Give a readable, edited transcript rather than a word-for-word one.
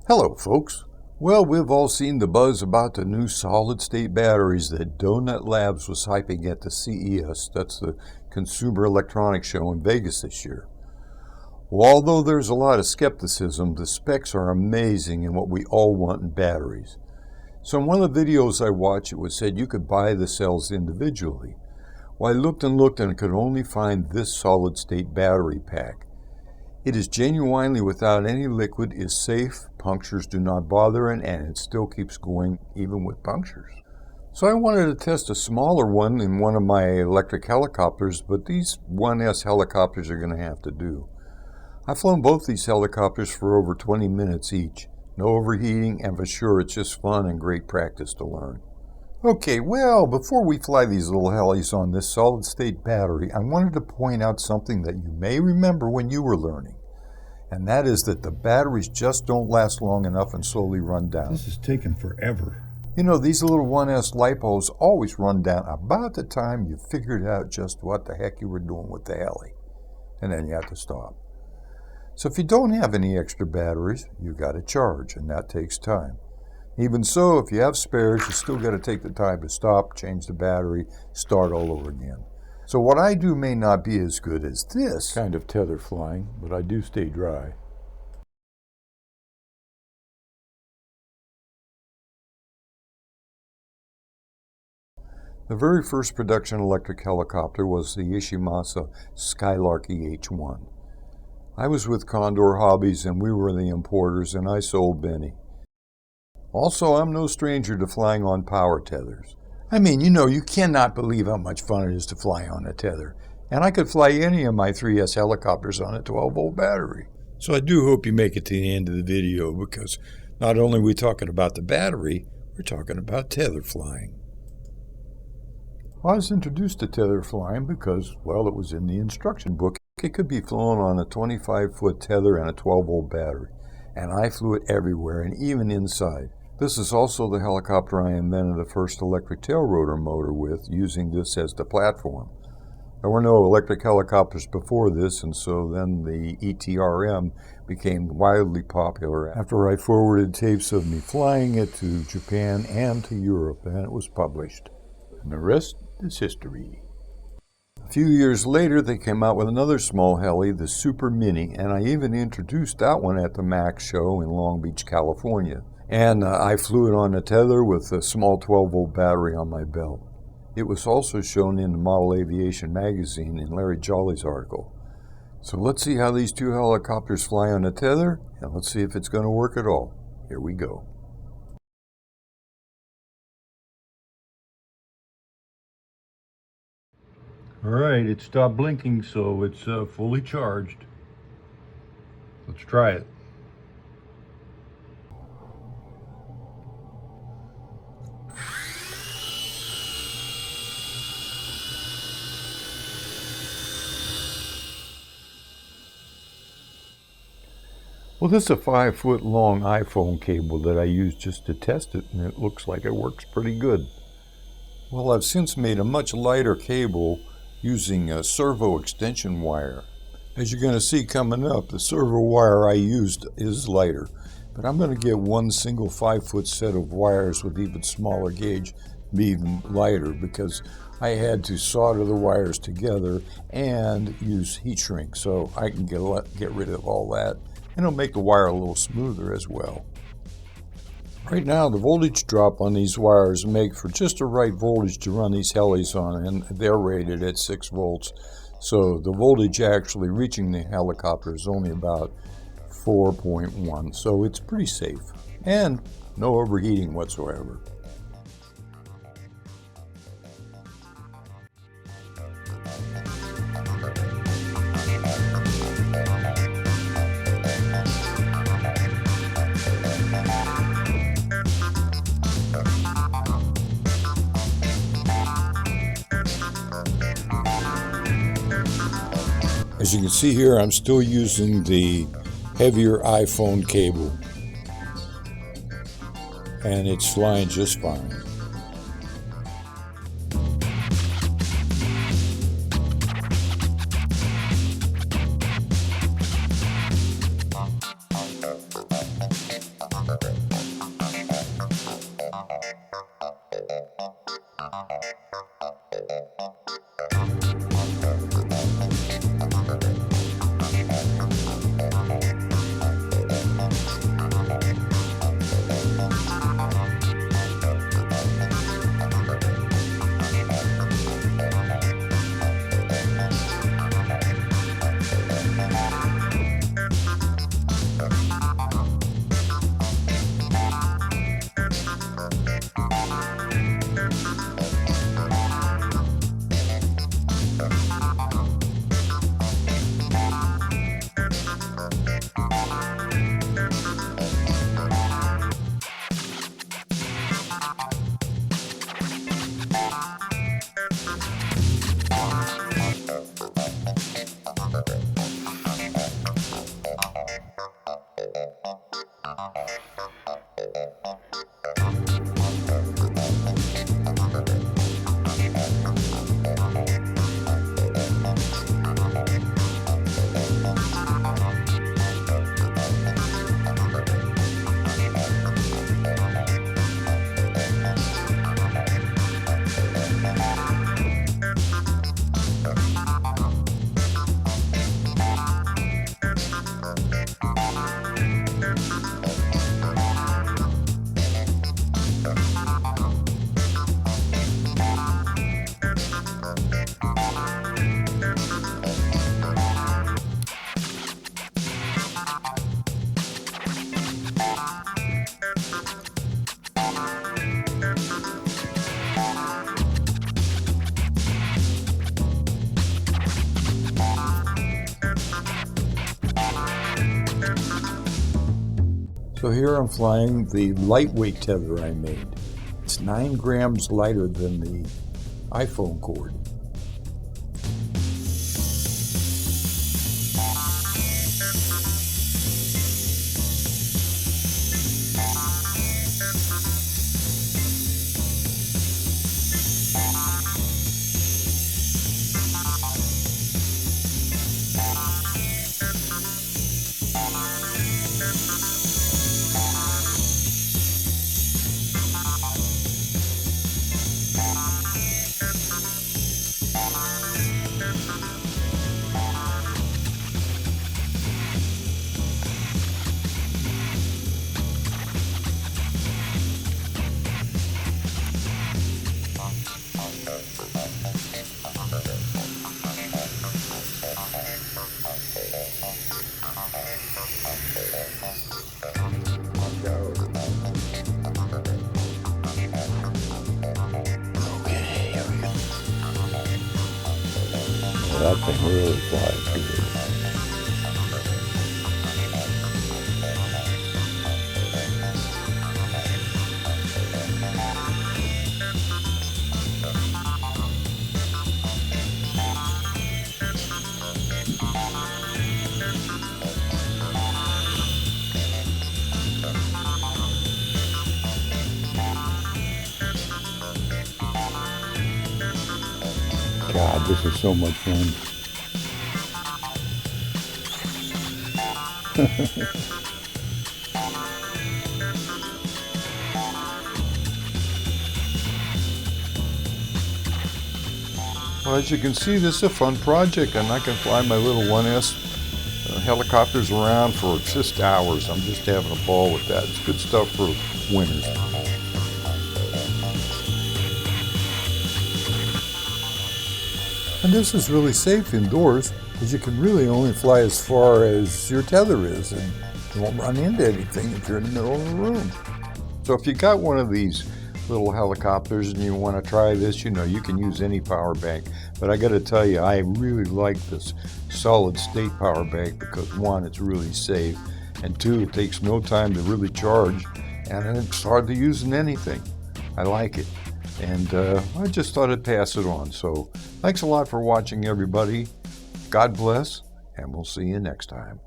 Hello folks. Well, we've all seen the buzz about the new solid-state batteries that Donut Labs was hyping at the CES, that's the Consumer Electronics Show in Vegas this year. Well, although there's a lot of skepticism, the specs are amazing in what we all want in batteries. So in one of the videos I watched, it was said you could buy the cells individually. Well, I looked and could only find this solid-state battery pack. It is genuinely without any liquid, is safe, punctures do not bother it, and it still keeps going even with punctures. So I wanted to test a smaller one in one of my electric helicopters, but these 1S helicopters are going to have to do. I've flown both these helicopters for over 20 minutes each. No overheating, and for sure it's just fun and great practice to learn. Okay, well, before we fly these little helis on this solid-state battery, I wanted to point out something that you may remember when you were learning. And that is that the batteries just don't last long enough and slowly run down. This is taking forever. You know, these little 1S lipos always run down about the time you figured out just what the heck you were doing with the heli. And then you have to stop. So if you don't have any extra batteries, you got to charge, and that takes time. Even so, if you have spares, you still got to take the time to stop, change the battery, start all over again. So what I do may not be as good as this kind of tether flying, but I do stay dry. The very first production electric helicopter was the Ishimasa Skylark EH-1. I was with Condor Hobbies and we were the importers, and I sold Benny. Also, I'm no stranger to flying on power tethers. I mean, you cannot believe how much fun it is to fly on a tether. And I could fly any of my 3S helicopters on a 12-volt battery. So I do hope you make it to the end of the video, because not only are we talking about the battery, we're talking about tether flying. I was introduced to tether flying because, well, it was in the instruction book. It could be flown on a 25-foot tether and a 12-volt battery. And I flew it everywhere, and even inside. This is also the helicopter I invented the first electric tail rotor motor with, using this as the platform. There were no electric helicopters before this, and so then the ETRM became wildly popular after I forwarded tapes of me flying it to Japan and to Europe, and it was published. And the rest is history. A few years later, they came out with another small heli, the Super Mini, and I even introduced that one at the MAX show in Long Beach, California. And I flew it on a tether with a small 12-volt battery on my belt. It was also shown in the Model Aviation magazine in Larry Jolly's article. So let's see how these two helicopters fly on a tether, and let's see if it's going to work at all. Here we go. All right, it stopped blinking, so it's fully charged. Let's try it. Well, this is a 5-foot long iPhone cable that I used just to test it, and it looks like it works pretty good. Well, I've since made a much lighter cable using a servo extension wire. As you're going to see coming up, the servo wire I used is lighter, but I'm going to get one single 5-foot set of wires with even smaller gauge be even lighter, because I had to solder the wires together and use heat shrink, so I can get rid of all that. And it'll make the wire a little smoother as well. Right now, the voltage drop on these wires make for just the right voltage to run these helis on, and they're rated at 6 volts. So the voltage actually reaching the helicopter is only about 4.1, so it's pretty safe. And no overheating whatsoever. As you can see here, I'm still using the heavier iPhone cable, and it's flying just fine. So here I'm flying the lightweight tether I made. It's 9 grams lighter than the iPhone cord. That thing really flies good. God, this is so much fun. Well, as you can see, this is a fun project, and I can fly my little 1S helicopters around for just hours. I'm just having a ball with that. It's good stuff for winners. And this is really safe indoors, because you can really only fly as far as your tether is, and you won't run into anything if you're in the middle of the room. So if you got one of these little helicopters and you want to try this, you know, you can use any power bank. But I got to tell you, I really like this solid state power bank because, one, it's really safe, and two, it takes no time to really charge, and it's hard to use in anything. I like it. And I just thought I'd pass it on. So thanks a lot for watching, everybody. God bless, and we'll see you next time.